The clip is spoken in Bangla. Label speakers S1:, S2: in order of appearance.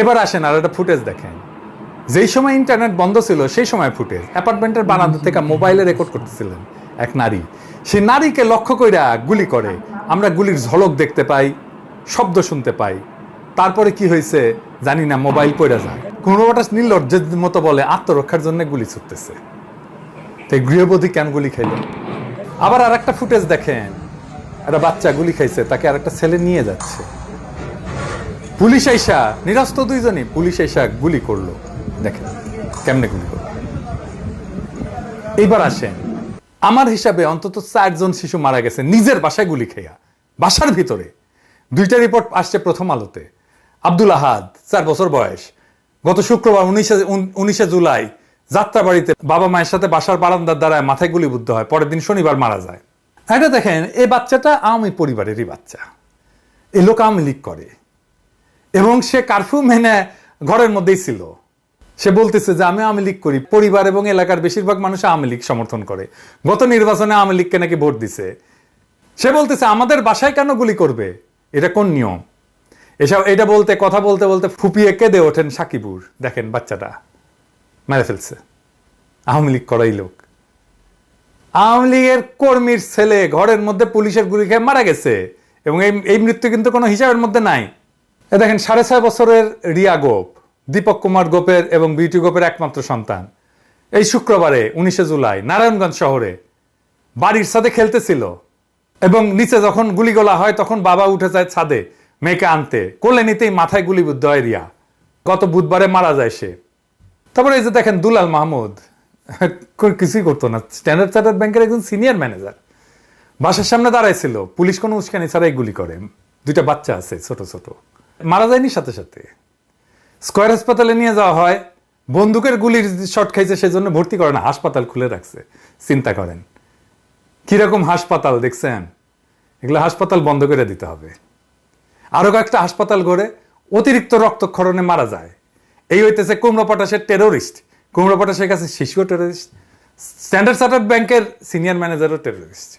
S1: এবার আসেন আর একটা ফুটেজ দেখেন, যেই সময় ইন্টারনেট বন্ধ ছিল সেই সময় ফুটেজ, অ্যাপার্টমেন্টের বারান্দা থেকে মোবাইলে রেকর্ড করতেছিলেন এক নারী। সেই নারীকে লক্ষ্য কইরা গুলি করে, আমরা গুলির ঝলক দেখতে পাই, শব্দ শুনতে পাই। তারপরে কি হয়েছে জানি না, মোবাইল পড়ে যায়। কোনোটা নির্লজ্জের মতো বলে আত্মরক্ষার জন্য গুলি ছুটতেছে। তাই গৃহবধূ কেন গুলি খাইল? আবার আর একটা ফুটেজ দেখেন, একটা বাচ্চা গুলি খাইছে, তাকে আর একটা ছেলে নিয়ে যাচ্ছে। পুলিশ আইসা, নিরস্ত দুইজনই, পুলিশ আইসা গুলি করলো। দেখেন কেমনে গুলি করলো। এইবার আসেন, আমার হিসাবে অন্তত 4 জন শিশু মারা গেছে নিজের বাসায় গুলি খেয়া, বাসার ভিতরে। 2টা রিপোর্ট আসছে প্রথম আলোতে। আব্দুল আহাদ, 4 বছর বয়স, গত শুক্রবার 19শে জুলাই যাত্রাবাড়িতে বাবা মায়ের সাথে বাসার বারান্দার দ্বারায় মাথায় গুলিবিদ্ধ হয়, পরের দিন শনিবার মারা যায়। এটা দেখেন, এই বাচ্চাটা আওয়ামী পরিবারেরই বাচ্চা, এ লোক আওয়ামী লীগ করে এবং সে কারফিউ মেনে ঘরের মধ্যেই ছিল। সে বলতেছে যে আমি আওয়ামী লীগ করি, পরিবার এবং এলাকার বেশিরভাগ মানুষ আওয়ামী লীগ সমর্থন করে, গত নির্বাচনে আওয়ামী লীগকে নাকি ভোট দিছে। সে বলতেছে আমাদের বাসায় কেন গুলি করবে, এটা কোন নিয়ম? এসব এটা বলতে কথা বলতে বলতে ফুপিয়ে কেঁদে ওঠেন সাকিবুর। দেখেন বাচ্চাটা মেরে ফেলছে আওয়ামী লীগ করাই লোক। আওয়ামী লীগের কর্মীর ছেলে ঘরের মধ্যে পুলিশের গুলি খেয়ে মারা গেছে এবং এই মৃত্যু কিন্তু কোনো হিসাবের মধ্যে নাই। দেখেন 6.5 বছরের রিয়া গোপ, দীপক কুমার গোপের এবং বিউটি গোপের একমাত্র সন্তান, এই শুক্রবারে 19শে জুলাই নারায়ণগঞ্জ শহরে বাড়ির ছাদে খেলতেছিল এবং নিচে যখন গুলিগোলা হয় তখন বাবা উঠে যায় ছাদে মেয়েকে আনতে, কোলে নিতেই মাথায় গুলিবিদ্ধ হয় রিয়া। গত বুধবারে মারা যায় সে। তারপরে এই যে দেখেন দুলাল মাহমুদ, কিছুই করতো না, স্ট্যান্ডার্ড চার্টার্ড ব্যাংকের একজন সিনিয়র ম্যানেজার, বাসার সামনে দাঁড়াইছিল, পুলিশ কোনো উস্কানি ছাড়াই গুলি করে। 2টা বাচ্চা আছে ছোট ছোট, মারা যায়নি সাথে সাথে। স্কয়ার হাসপাতালে নিয়ে যাওয়া হয়, বন্দুকের গুলির শট খাইছে সেজন্য ভর্তি করে না, হাসপাতাল খুলে রাখছে। চিন্তা করেন কিরকম হাসপাতাল দেখছেন? এগুলো হাসপাতাল বন্ধ করে দিতে হবে। আরো কয়েকটা হাসপাতাল গড়ে অতিরিক্ত রক্তক্ষরণে মারা যায়। এই হইতেছে কুমড়ো পটাশের টেরোরিস্ট। কুমড়ো পটাশের কাছে শিশুও টেরোরিস্ট, স্ট্যান্ডার্ড চার্টার্ড ব্যাংকের সিনিয়র ম্যানেজারও টেরোরিস্ট।